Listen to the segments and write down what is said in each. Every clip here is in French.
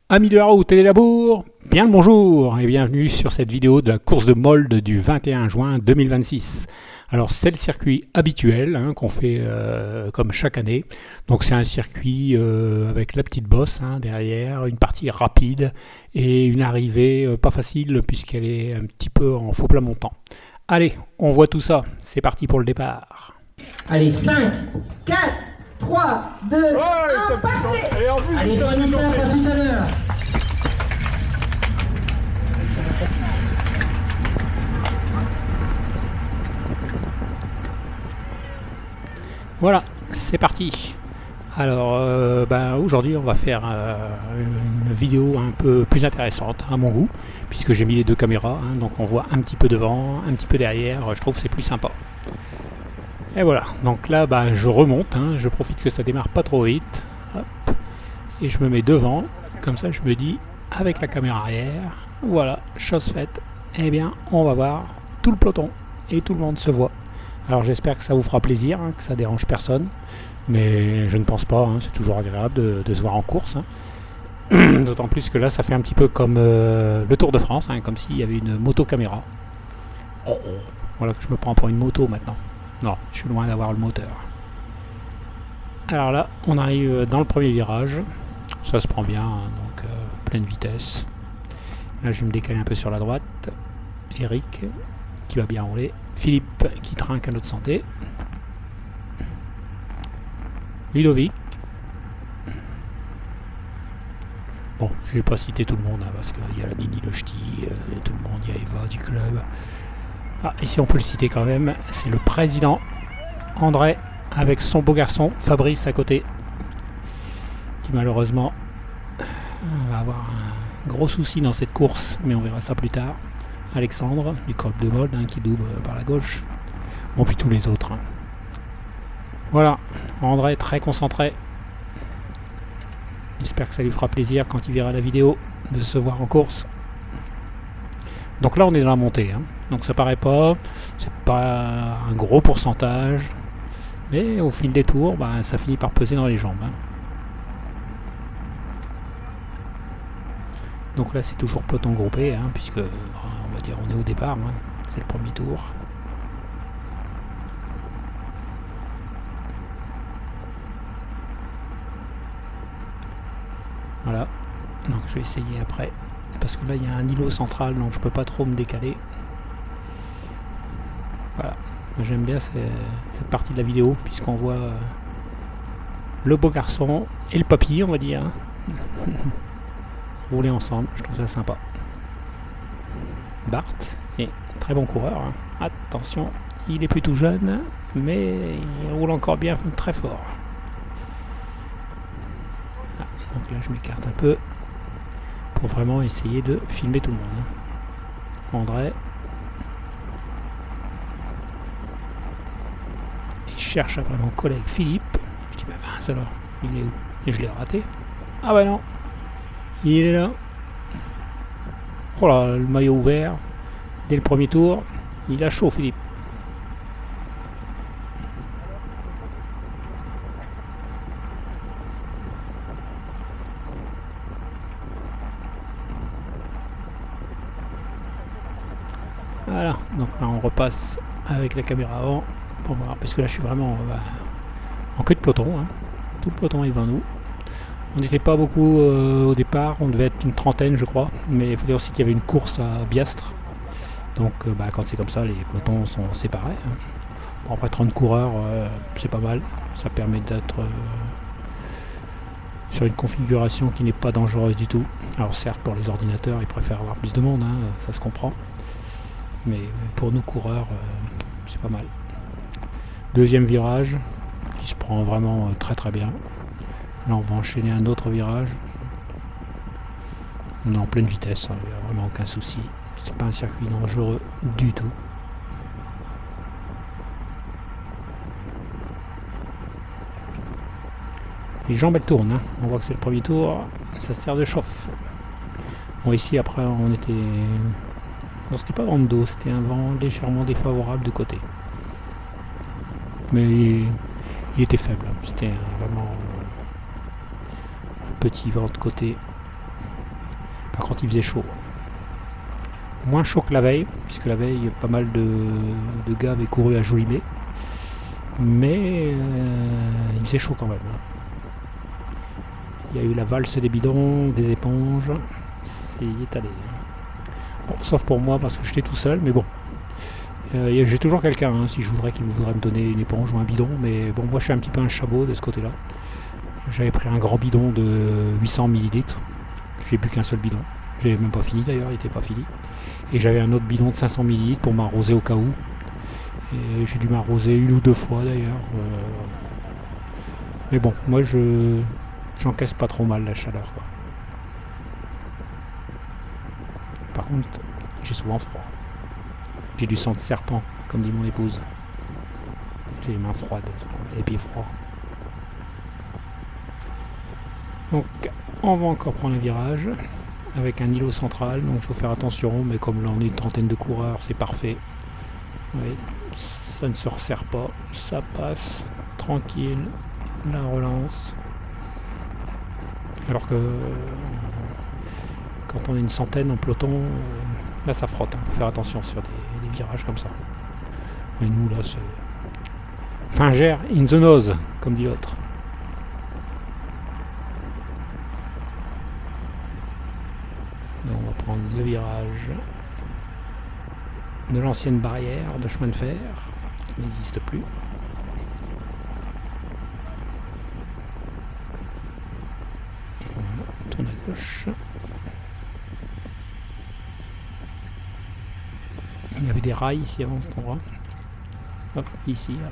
Amis de la route et des labours, bien le bonjour et bienvenue sur cette vidéo de la course de Molde du 21 juin 2026. Alors c'est le circuit habituel qu'on fait comme chaque année. Donc c'est un circuit avec la petite bosse derrière, une partie rapide et une arrivée pas facile puisqu'elle est un petit peu en faux plat montant. Allez, on voit tout ça, c'est parti pour le départ. Allez, 5, 4, 3, 2, 1, partez! Et en plus, Allez, Vanessa, à tout à l'heure. Voilà, c'est parti. Alors aujourd'hui on va faire une vidéo un peu plus intéressante à mon goût, puisque j'ai mis les deux caméras, donc on voit un petit peu devant, un petit peu derrière, je trouve que c'est plus sympa. Et voilà, donc là je remonte, je profite que ça démarre pas trop vite, hop, et je me mets devant, comme ça je me dis avec la caméra arrière, voilà, chose faite, eh bien on va voir tout le peloton et tout le monde se voit. Alors j'espère que ça vous fera plaisir, que ça dérange personne, mais je ne pense pas, c'est toujours agréable de se voir en course. D'autant plus que là ça fait un petit peu comme le Tour de France, comme s'il y avait une moto caméra. Voilà que je me prends pour une moto maintenant. Non, je suis loin d'avoir le moteur. Alors là, on arrive dans le premier virage, ça se prend bien, donc pleine vitesse. Là je vais me décaler un peu sur la droite. Eric qui va bien rouler. Philippe qui trinque à notre santé. Ludovic. Bon, je vais pas citer tout le monde parce qu'il y a la Nini Le Ch'ti, tout le monde, il y a Eva du club. Ah, ici on peut le citer quand même, c'est le président André avec son beau garçon Fabrice à côté, qui malheureusement va avoir un gros souci dans cette course, mais on verra ça plus tard. Alexandre du club de Molde qui double par la gauche. Bon, puis tous les autres. Voilà, André très concentré. J'espère que ça lui fera plaisir quand il verra la vidéo de se voir en course. Donc là on est dans la montée, donc ça paraît pas, c'est pas un gros pourcentage, mais au fil des tours, ça finit par peser dans les jambes. Donc là c'est toujours peloton groupé, puisque on va dire on est au départ, c'est le premier tour. Voilà, donc je vais essayer après, parce que là il y a un îlot central, donc je peux pas trop me décaler. Voilà, j'aime bien cette partie de la vidéo, puisqu'on voit le beau garçon et le papy, on va dire, rouler ensemble, je trouve ça sympa. Bart, c'est un très bon coureur, attention, il est plutôt jeune, mais il roule encore bien, très fort. Donc là je m'écarte un peu pour vraiment essayer de filmer tout le monde. André. Il cherche après mon collègue Philippe. Je dis mince alors, il est où? Et je l'ai raté. Ah bah non, il est là. Oh là, le maillot ouvert dès le premier tour. Il a chaud Philippe. Voilà, donc là on repasse avec la caméra avant pour voir, parce que là je suis vraiment en queue de peloton, tout le peloton est devant nous. On n'était pas beaucoup au départ, on devait être une trentaine je crois, mais il faut dire aussi qu'il y avait une course à Biastre, donc quand c'est comme ça les pelotons sont séparés. Bon, après 30 coureurs c'est pas mal, ça permet d'être sur une configuration qui n'est pas dangereuse du tout. Alors certes pour les ordinateurs ils préfèrent avoir plus de monde, ça se comprend. Mais pour nous coureurs, c'est pas mal. Deuxième virage, qui se prend vraiment très très bien. Là on va enchaîner un autre virage. On est en pleine vitesse, il n'y a vraiment aucun souci. C'est pas un circuit dangereux du tout. Les jambes elles tournent, on voit que c'est le premier tour, ça sert de chauffe. Bon ici après on était... Non, c'était pas vent de dos, c'était un vent légèrement défavorable de côté. Mais il était faible, c'était vraiment un petit vent de côté. Par contre il faisait chaud. Moins chaud que la veille, puisque la veille pas mal de gars avaient couru à Jolimet. Mais il faisait chaud quand même. Il y a eu la valse des bidons, des éponges. C'est étalé. Bon, sauf pour moi parce que j'étais tout seul, mais bon. J'ai toujours quelqu'un, hein, si je voudrais, qui voudrait me donner une éponge ou un bidon. Mais bon, moi je suis un petit peu un chameau de ce côté-là. J'avais pris un grand bidon de 800 ml. J'ai bu qu'un seul bidon. J'ai même pas fini d'ailleurs, il n'était pas fini. Et j'avais un autre bidon de 500 ml pour m'arroser au cas où. Et j'ai dû m'arroser une ou deux fois d'ailleurs. Mais bon, moi j'encaisse pas trop mal la chaleur, quoi. Par contre, j'ai souvent froid. J'ai du sang de serpent, comme dit mon épouse. J'ai les mains froides, les pieds froids. Donc, on va encore prendre un virage avec un îlot central. Donc, il faut faire attention. Mais comme là, on est une trentaine de coureurs, c'est parfait. Oui, ça ne se resserre pas. Ça passe tranquille. La relance. Alors que quand on est une centaine en peloton, là ça frotte. Il faut faire attention sur des virages comme ça. Mais nous là c'est Finger in the nose, comme dit l'autre. Donc on va prendre le virage de l'ancienne barrière de chemin de fer qui n'existe plus. On tourne à gauche. Il y avait des rails ici avant cet endroit. Hop, ici, là.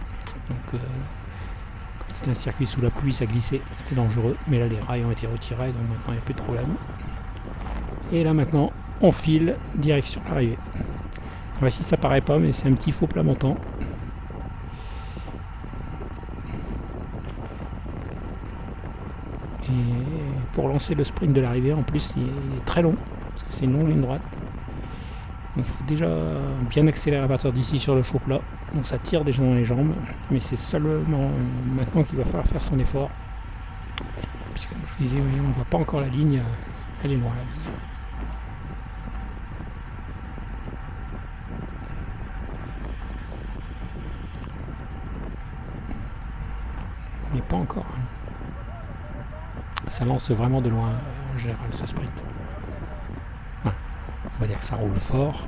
Donc, quand c'était un circuit sous la pluie, ça glissait, c'était dangereux. Mais là, les rails ont été retirés, donc maintenant, il n'y a plus de problème. Et là, maintenant, on file direction l'arrivée. Voici, ça paraît pas, mais c'est un petit faux plat montant. Et pour lancer le sprint de l'arrivée, en plus, il est très long, parce que c'est une longue ligne droite. Donc il faut déjà bien accélérer à partir d'ici sur le faux plat. Donc ça tire déjà dans les jambes, mais c'est seulement maintenant qu'il va falloir faire son effort. Puisque comme je vous disais, on ne voit pas encore la ligne, elle est loin la ligne. Mais pas encore. Ça lance vraiment de loin en général ce sprint. On va dire que ça roule fort,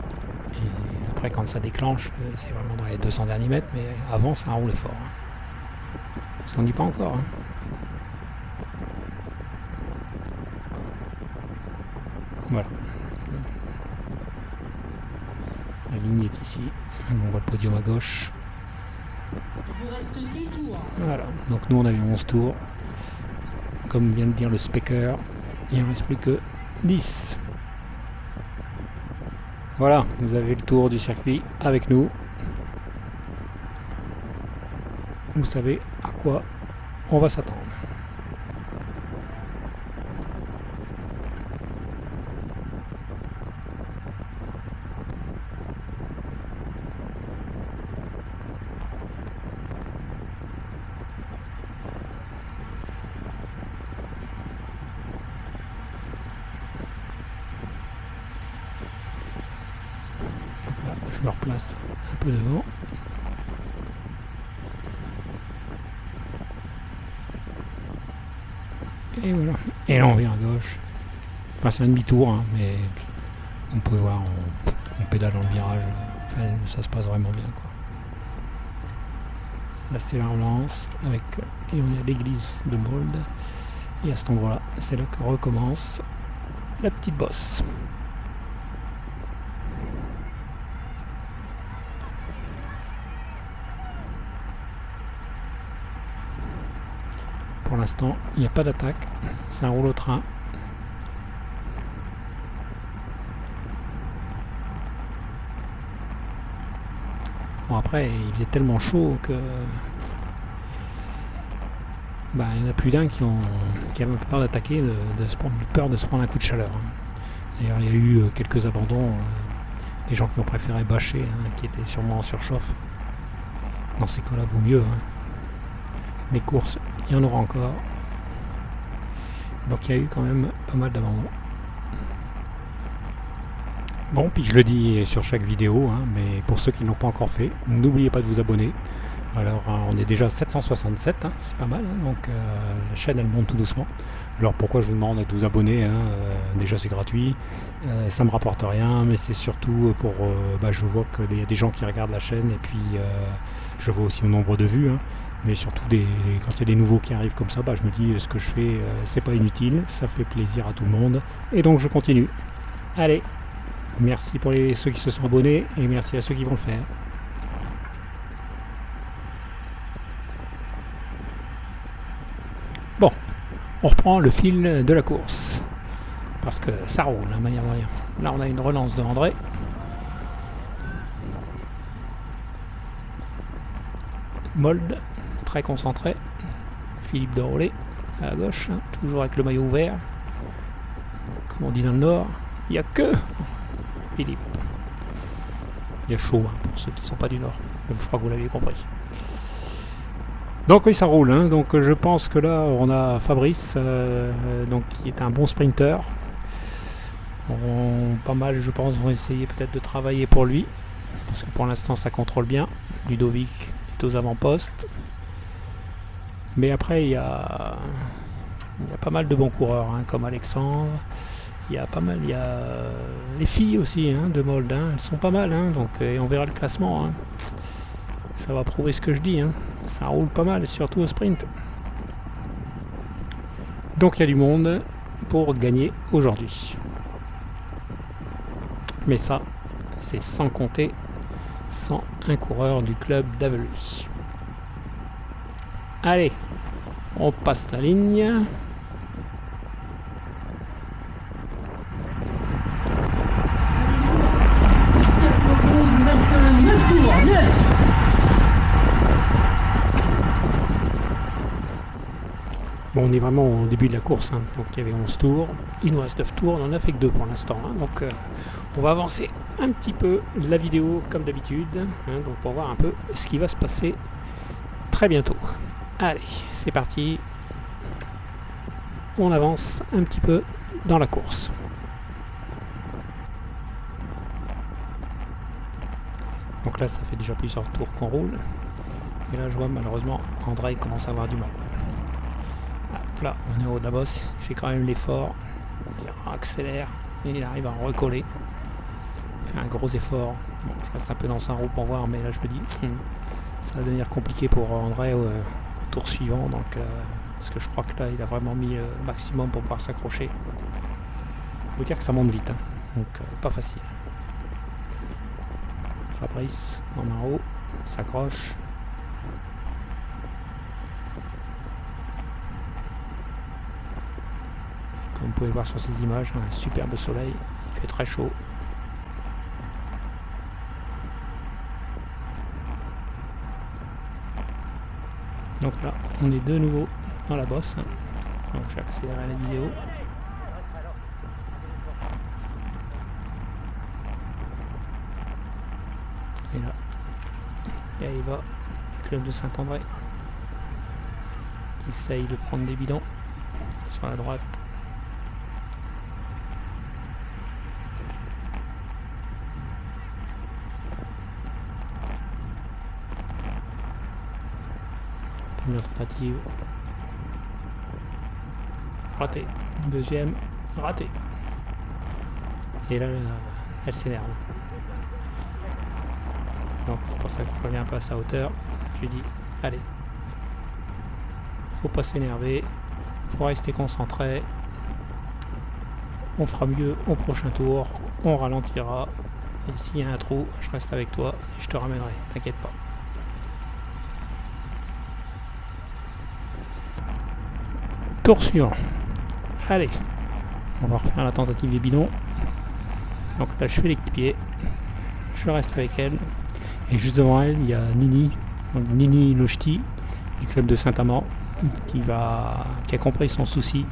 et après quand ça déclenche, c'est vraiment dans les 200 derniers mètres, mais avant ça a roulé fort. Parce qu'on ne dit pas encore. Voilà. La ligne est ici, on voit le podium à gauche. Voilà, donc nous on avait 11 tours. Comme vient de dire le speaker, il ne reste plus que 10. Voilà, vous avez le tour du circuit avec nous. Vous savez à quoi on va s'attendre. Je me replace un peu devant. Et voilà. Et là on vient à gauche. Enfin c'est un demi-tour, hein, mais on peut voir, on pédale dans le virage. Enfin ça se passe vraiment bien, quoi. Là c'est la relance avec, et on est à l'église de Molde. Et à cet endroit-là, c'est là que recommence la petite bosse. Pour l'instant, il n'y a pas d'attaque, c'est un rouleau train. Bon après, il faisait tellement chaud que il y en a plus d'un qui avaient peur d'attaquer, peur de se prendre un coup de chaleur. D'ailleurs, il y a eu quelques abandons, des gens qui ont préféré bâcher, qui étaient sûrement en surchauffe. Dans ces cas-là, vaut mieux. Les courses, il y en aura encore. Donc il y a eu quand même pas mal d'abandons. Bon, puis je le dis sur chaque vidéo, hein, mais pour ceux qui ne l'ont pas encore fait, n'oubliez pas de vous abonner. Alors on est déjà 767, hein, c'est pas mal, hein, donc la chaîne elle monte tout doucement. Alors pourquoi je vous demande de vous abonner, hein, déjà c'est gratuit, ça me rapporte rien, mais c'est surtout pour, je vois qu'il y a des gens qui regardent la chaîne et puis je vois aussi au nombre de vues, hein, mais surtout quand il y a des nouveaux qui arrivent comme ça, je me dis ce que je fais c'est pas inutile, ça fait plaisir à tout le monde et donc je continue. Allez, merci pour ceux qui se sont abonnés et merci à ceux qui vont le faire. Bon, on reprend le fil de la course, parce que ça roule, de manière de rien. Là, on a une relance de André. Mold, très concentré. Philippe de Rollet, à gauche, hein, toujours avec le maillot ouvert. Comme on dit dans le Nord, il n'y a que Philippe. Il y a chaud, hein, pour ceux qui ne sont pas du Nord. Je crois que vous l'avez compris. Donc oui, ça roule, hein. Donc je pense que là on a Fabrice qui est un bon sprinter. Pas mal, je pense, vont essayer peut-être de travailler pour lui, parce que pour l'instant ça contrôle bien. Ludovic est aux avant-postes, mais après il y a pas mal de bons coureurs, hein, comme Alexandre. Il y a les filles aussi, hein, de Mold, hein, elles sont pas mal, hein, donc et on verra le classement, hein. Ça va prouver ce que je dis, hein. Ça roule pas mal, surtout au sprint. Donc il y a du monde pour gagner aujourd'hui. Mais ça, c'est sans compter 101 coureurs du club d'Aveluy. Allez, on passe la ligne. Bon, on est vraiment au début de la course, hein. Donc il y avait 11 tours, il nous reste 9 tours, on en a fait que 2 pour l'instant, hein. Donc on va avancer un petit peu la vidéo comme d'habitude, hein, donc pour voir un peu ce qui va se passer très bientôt. Allez, c'est parti, on avance un petit peu dans la course. Donc là ça fait déjà plusieurs tours qu'on roule, et là je vois malheureusement André commence à avoir du mal. Là, on est au haut de la bosse, il fait quand même l'effort, il accélère et il arrive à recoller. Il fait un gros effort. Bon, je reste un peu dans sa roue pour voir, mais là je me dis, ça va devenir compliqué pour André au tour suivant, donc, parce que je crois que là il a vraiment mis le maximum pour pouvoir s'accrocher. Il faut dire que ça monte vite, hein, donc pas facile. Fabrice en haut, s'accroche. Comme vous pouvez voir sur ces images, un superbe soleil, il fait très chaud. Donc là, on est de nouveau dans la bosse. Donc j'ai accéléré la vidéo. Et là, il va, le club de Saint-André. Il essaye de prendre des bidons sur la droite. Première tentative. Raté. Deuxième. Raté. Et là, elle s'énerve. Donc c'est pour ça que je reviens un peu à sa hauteur. Je lui dis, allez. Faut pas s'énerver. Faut rester concentré. On fera mieux au prochain tour. On ralentira. Et s'il y a un trou, je reste avec toi et je te ramènerai. T'inquiète pas. Tour suivant. Allez, on va refaire la tentative des bidons. Donc là, je fais l'équipier. Je reste avec elle. Et juste devant elle, il y a Nini Lochti, du club de Saint-Amand, qui a compris son souci.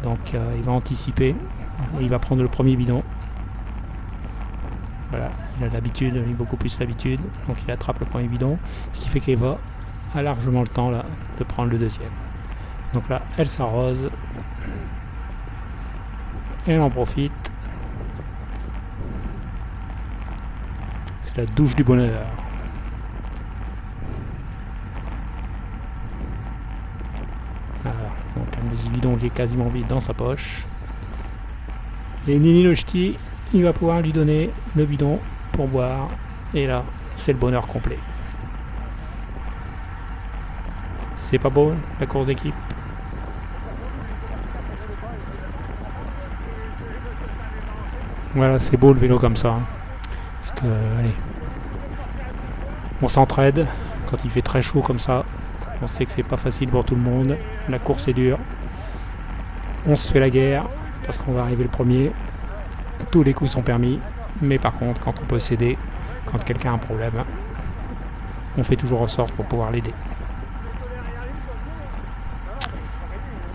Donc il va anticiper. Et il va prendre le premier bidon. Voilà, il a l'habitude, il a beaucoup plus l'habitude. Donc il attrape le premier bidon. Ce qui fait qu'Eva a largement le temps là, de prendre le deuxième. Donc là, elle s'arrose. Elle en profite. c'est la douche du bonheur. Alors, donc un petit bidon qui est quasiment vide dans sa poche. Et Nini le ch'ti, il va pouvoir lui donner le bidon pour boire. Et là, c'est le bonheur complet. C'est pas beau, la course d'équipe? Voilà, c'est beau le vélo comme ça. Parce que, allez, on s'entraide quand il fait très chaud comme ça. On sait que c'est pas facile pour tout le monde. La course est dure. On se fait la guerre parce qu'on va arriver le premier. Tous les coups sont permis. Mais par contre, quand on peut s'aider, quand quelqu'un a un problème, on fait toujours en sorte pour pouvoir l'aider.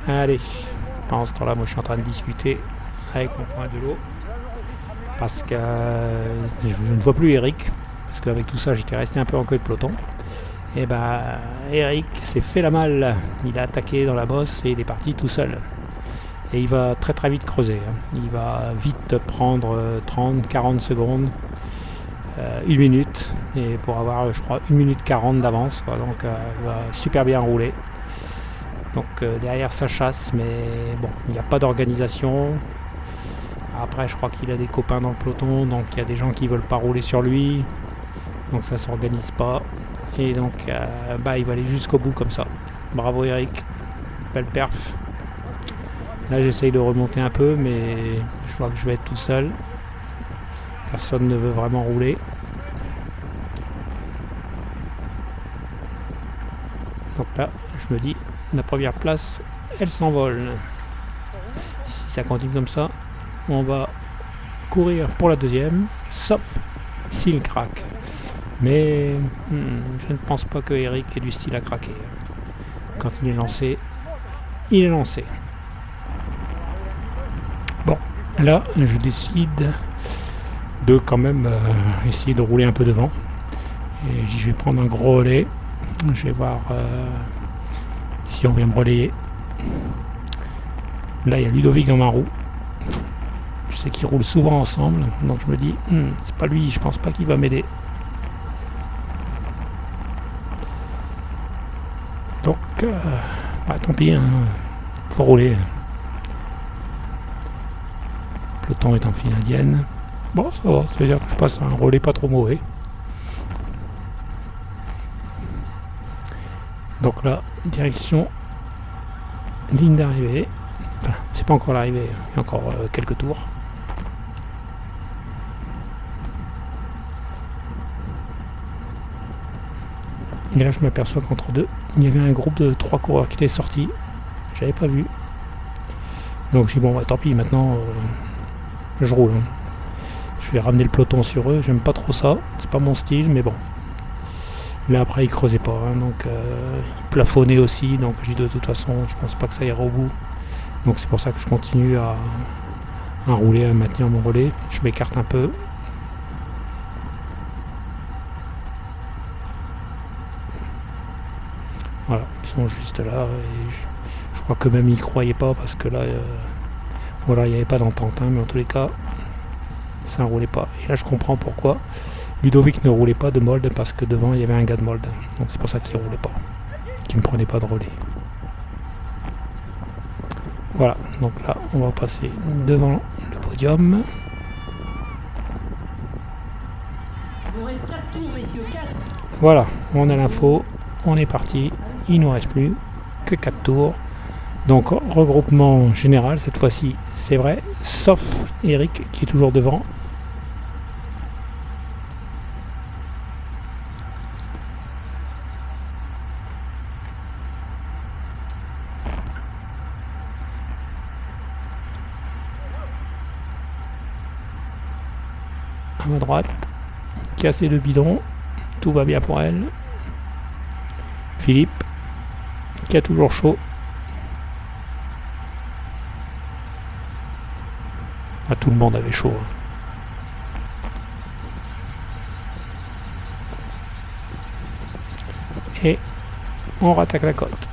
Allez, pendant ce temps-là, moi je suis en train de discuter avec mon coin de l'eau. Parce que je ne vois plus Eric. Parce qu'avec tout ça, j'étais resté un peu en queue de peloton. Et Eric s'est fait la malle. Il a attaqué dans la bosse et il est parti tout seul. Et il va très très vite creuser. Il va vite prendre 30-40 secondes, 1 minute. Et pour avoir, je crois, 1 minute 40 d'avance. Donc il va super bien rouler. Donc derrière ça chasse, mais bon, il n'y a pas d'organisation. Après, je crois qu'il a des copains dans le peloton, donc il y a des gens qui veulent pas rouler sur lui. Donc ça s'organise pas. Et donc il va aller jusqu'au bout comme ça. Bravo Eric, belle perf. Là j'essaye de remonter un peu, mais je vois que je vais être tout seul. Personne ne veut vraiment rouler. Donc là, je me dis, la première place, elle s'envole. Si ça continue comme ça, on va courir pour la deuxième, sauf s'il craque. Mais je ne pense pas que Eric ait du style à craquer. Quand il est lancé, il est lancé. Bon, là, je décide de quand même essayer de rouler un peu devant. Et je vais prendre un gros relais. Je vais voir si on vient me relayer. Là, il y a Ludovic dans ma roue. Je sais qu'ils roulent souvent ensemble, donc je me dis, c'est pas lui, je pense pas qu'il va m'aider. Donc, tant pis, faut rouler. Le peloton est en file indienne. Bon, ça va, ça veut dire que je passe un relais pas trop mauvais. Donc là, direction ligne d'arrivée. Enfin, c'est pas encore l'arrivée, il y a encore quelques tours. Et là, je m'aperçois qu'entre deux, il y avait un groupe de 3 coureurs qui étaient sortis. J'avais pas vu. Donc, je dis, bon, tant pis, maintenant, je roule. Je vais ramener le peloton sur eux. J'aime pas trop ça. C'est pas mon style, mais bon. Là, après, ils creusaient pas. Donc, ils plafonnaient aussi. Donc, je dis, de toute façon, je pense pas que ça ira au bout. Donc, c'est pour ça que je continue à rouler, à maintenir mon relais. Je m'écarte un peu. Voilà, ils sont juste là et je crois que même ils ne croyaient pas parce que là, voilà, il n'y avait pas d'entente, mais en tous les cas, ça ne roulait pas. Et là, je comprends pourquoi Ludovic ne roulait pas de Molde parce que devant, il y avait un gars de Molde. Donc c'est pour ça qu'il ne roulait pas, qu'il ne prenait pas de relais. Voilà, donc là, on va passer devant le podium. Il vous reste 4 tours, messieurs, 4. Voilà, on a l'info, on est parti. Il ne nous reste plus que 4 tours. Donc regroupement général, cette fois-ci c'est vrai, sauf Eric qui est toujours devant. À ma droite, casser le bidon, tout va bien pour elle. Philippe, qui a toujours chaud. Ah, tout le monde avait chaud. Et on rattaque la côte.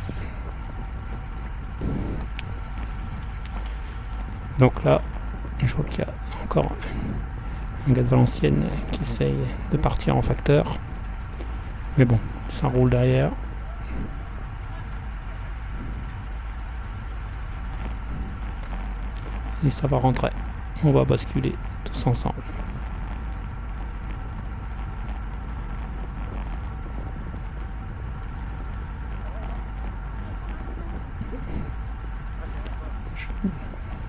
Donc là, je vois qu'il y a encore Un gars de Valenciennes qui essaye de partir en facteur. Mais bon, ça roule derrière. Et ça va rentrer. On va basculer tous ensemble.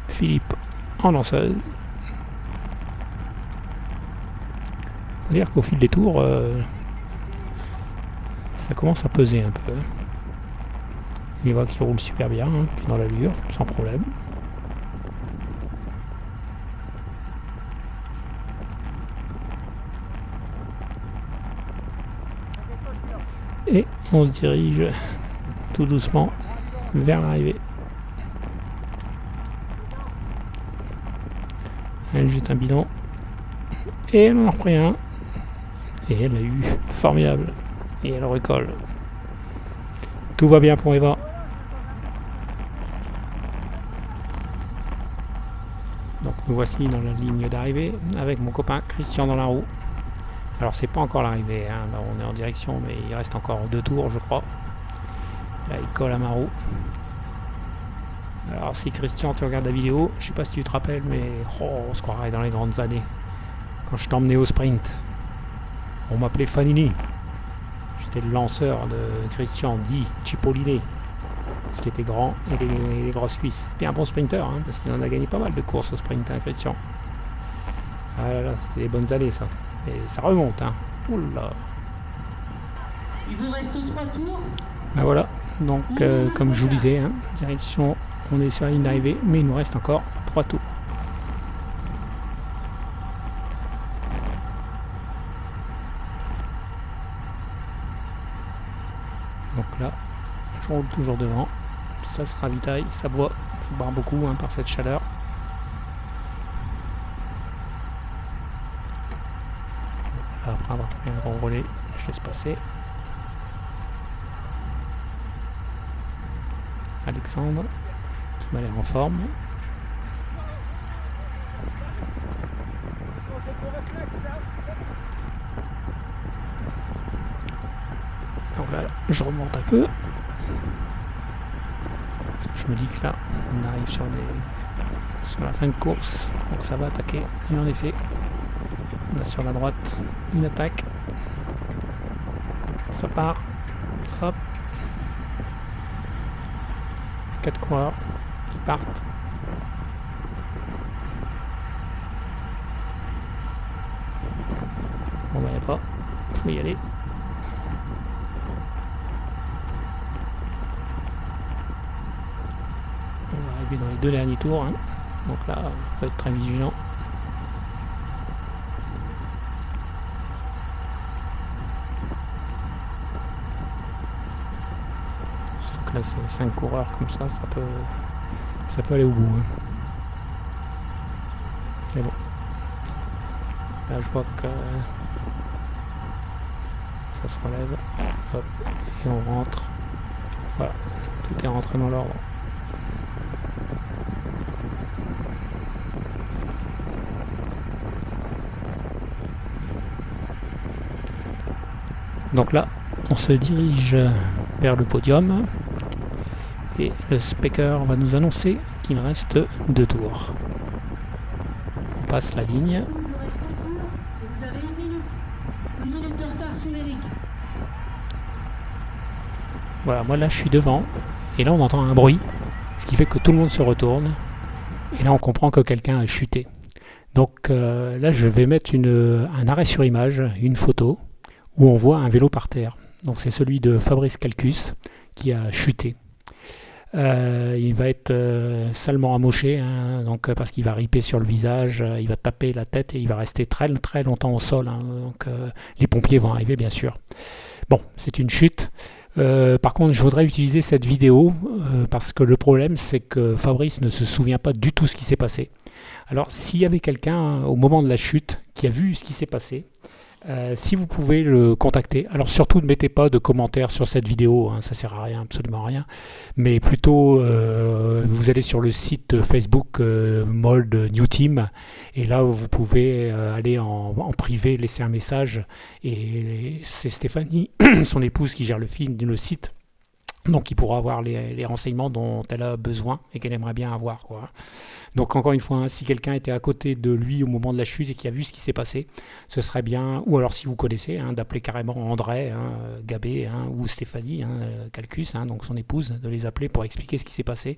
Philippe en lanceuse. Faut dire qu'au fil des tours, ça commence à peser un peu. Il voit qu'il roule super bien, hein, qui est dans l'allure, sans problème. Et on se dirige tout doucement vers l'arrivée. Elle jette un bidon. Et elle en a repris un. Et elle a eu formidable. Et elle recolle. Tout va bien pour Eva. Donc nous voici dans la ligne d'arrivée avec mon copain Christian dans la roue. Alors c'est pas encore l'arrivée, hein. Là on est en direction, mais il reste encore 2 tours je crois. Là il colle à ma roue. Alors si Christian tu regardes la vidéo, je sais pas si tu te rappelles, mais on se croirait dans les grandes années. Quand je t'emmenais au sprint, on m'appelait Fanini. J'étais le lanceur de Christian dit Cipollini, parce qu'il était grand et les grosses cuisses. Et puis un bon sprinter, hein, parce qu'il en a gagné pas mal de courses au sprint, hein, Christian. Ah là là, c'était les bonnes années ça. Et ça remonte, hein. Oula. Il vous reste 3 tours. Ben voilà, donc comme je vous disais, hein, direction, on est sur la ligne d'arrivée, mais il nous reste encore 3 tours. Donc là, je roule toujours devant, ça se ravitaille, ça boit, ça boit beaucoup, hein, par cette chaleur. Là, après avoir pris un grand relais, je laisse passer. Alexandre, qui m'a l'air en forme. Donc là, je remonte un peu. Je me dis que là, on arrive sur la fin de course, donc ça va attaquer. Et en effet, on a sur la droite une attaque. Ça part. Hop. 4 coureurs qui partent. Bon bah y a pas, faut y aller. On va arriver dans les 2 derniers tours, hein. Donc là, faut être très vigilant. Surtout que là c'est 5 coureurs comme ça peut aller au bout, hein. C'est bon. Là je vois que ça se relève. Hop, et on rentre. Voilà, tout est rentré dans l'ordre. Donc là, on se dirige vers le podium et le speaker va nous annoncer qu'il reste 2 tours. On passe la ligne. Il vous reste 1 tour et vous avez 1 minute. 1 minute de retard sur les ligues. Voilà, moi là je suis devant et là on entend un bruit, ce qui fait que tout le monde se retourne et là on comprend que quelqu'un a chuté. Donc là je vais mettre un arrêt sur image, une photo où on voit un vélo par terre. Donc c'est celui de Fabrice Calcus qui a chuté. Il va être salement amoché, hein, donc, parce qu'il va riper sur le visage, il va taper la tête et il va rester très très longtemps au sol, hein, donc les pompiers vont arriver bien sûr. Bon, c'est une chute. Par contre, je voudrais utiliser cette vidéo parce que le problème c'est que Fabrice ne se souvient pas du tout ce qui s'est passé. Alors s'il y avait quelqu'un au moment de la chute qui a vu ce qui s'est passé, Si vous pouvez le contacter, alors surtout ne mettez pas de commentaires sur cette vidéo, hein, ça sert à rien, absolument à rien, mais plutôt vous allez sur le site Facebook Mold New Team, et là vous pouvez aller en privé, laisser un message, et c'est Stéphanie, son épouse, qui gère le site. Donc il pourra avoir les renseignements dont elle a besoin et qu'elle aimerait bien avoir, quoi. Donc encore une fois, hein, si quelqu'un était à côté de lui au moment de la chute et qui a vu ce qui s'est passé, ce serait bien, ou alors si vous connaissez, hein, d'appeler carrément André, hein, Gabé, hein, ou Stéphanie, hein, Calcus, hein, donc son épouse, de les appeler pour expliquer ce qui s'est passé.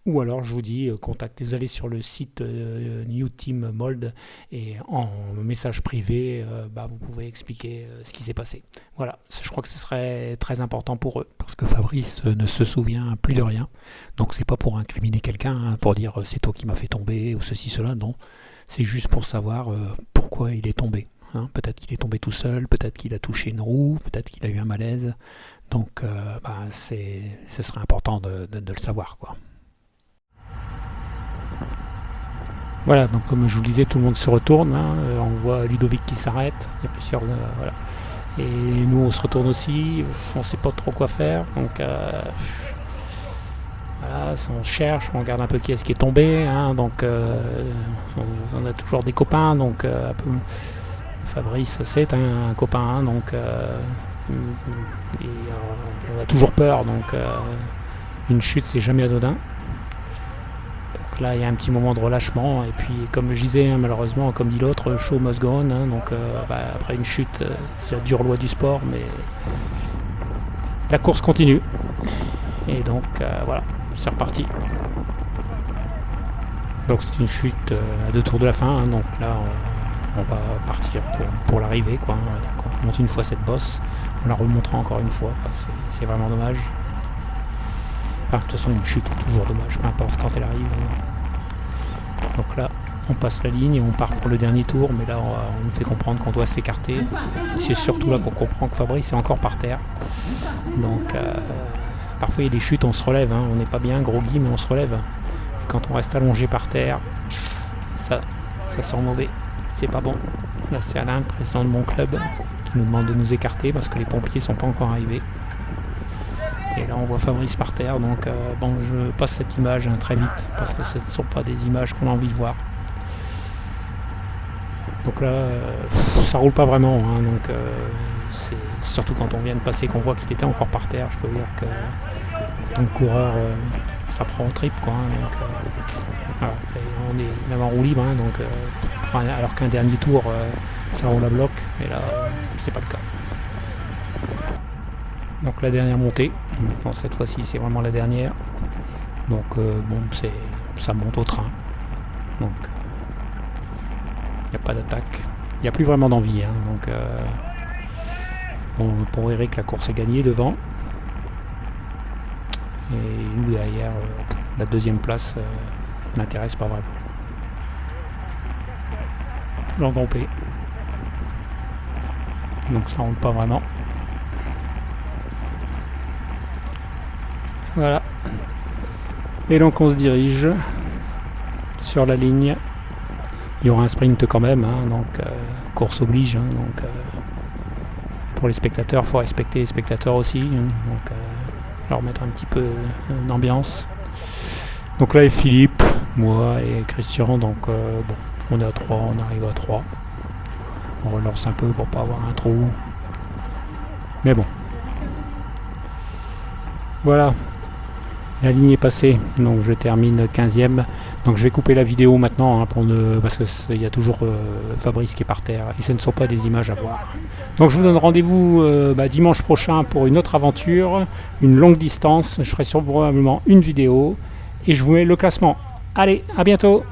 Ou alors je vous dis, contactez, vous allez sur le site New Team Mold et en message privé, vous pouvez expliquer ce qui s'est passé. Voilà, je crois que ce serait très important pour eux, parce que Fabrice ne se souvient plus de rien. Donc c'est pas pour incriminer quelqu'un, hein, pour dire c'est toi qui m'as fait tomber ou ceci, cela, non. C'est juste pour savoir pourquoi il est tombé. Hein. Peut-être qu'il est tombé tout seul, peut-être qu'il a touché une roue, peut-être qu'il a eu un malaise. Donc ce serait important de le savoir, quoi. Voilà, donc comme je vous le disais, tout le monde se retourne, hein, on voit Ludovic qui s'arrête, il y a plusieurs... voilà. Et nous on se retourne aussi, on ne sait pas trop quoi faire, donc voilà, on cherche, on regarde un peu qui est-ce qui est tombé, hein, donc on a toujours des copains, donc Fabrice c'est un copain, hein, donc on a toujours peur, donc une chute c'est jamais anodin. Là, il y a un petit moment de relâchement, et puis comme je disais, hein, malheureusement, comme dit l'autre, show must go on, hein, donc après une chute, c'est la dure loi du sport, mais la course continue, et donc voilà, c'est reparti. Donc c'est une chute à 2 tours de la fin, hein, donc là on va partir pour l'arrivée, quoi, hein, donc on remonte une fois cette bosse, on la remontera encore une fois, enfin, c'est vraiment dommage. Enfin, de toute façon, une chute est toujours dommage, peu importe quand elle arrive. Donc là, on passe la ligne et on part pour le dernier tour, mais là, on nous fait comprendre qu'on doit s'écarter. C'est surtout là qu'on comprend que Fabrice est encore par terre. Donc, parfois, il y a des chutes, on se relève. Hein. On n'est pas bien groggy, mais on se relève. Et quand on reste allongé par terre, ça sent mauvais. C'est pas bon. Là, c'est Alain, président de mon club, qui nous demande de nous écarter parce que les pompiers ne sont pas encore arrivés. Et là on voit Fabrice par terre, donc je passe cette image très vite parce que ce ne sont pas des images qu'on a envie de voir. Donc là ça roule pas vraiment, hein, donc c'est surtout quand on vient de passer qu'on voit qu'il était encore par terre. Je peux vous dire que en tant que coureur ça prend au trip, quoi, hein, donc voilà. On est même en roue libre, hein, donc alors qu'un dernier tour ça roule à bloc, et là c'est pas le cas. Donc la dernière montée, bon, cette fois-ci c'est vraiment la dernière, donc ça monte au train, donc il n'y a pas d'attaque, il n'y a plus vraiment d'envie, hein, donc pour Eric la course est gagnée devant, et nous derrière la deuxième place n'intéresse pas vraiment. Toujours groupé, donc ça roule pas vraiment. Voilà, et donc on se dirige sur la ligne. Il y aura un sprint quand même, hein, donc course oblige, hein, donc pour les spectateurs, il faut respecter les spectateurs aussi, hein, donc leur mettre un petit peu d'ambiance. Donc là, Philippe, moi et Christian, donc on est à 3, on arrive à 3. On relance un peu pour pas avoir un trou, mais bon, voilà. La ligne est passée, donc je termine 15e. Donc je vais couper la vidéo maintenant, hein, parce qu'il y a toujours Fabrice qui est par terre et ce ne sont pas des images à voir. Donc je vous donne rendez-vous dimanche prochain pour une autre aventure, une longue distance. Je ferai probablement une vidéo et je vous mets le classement. Allez, à bientôt!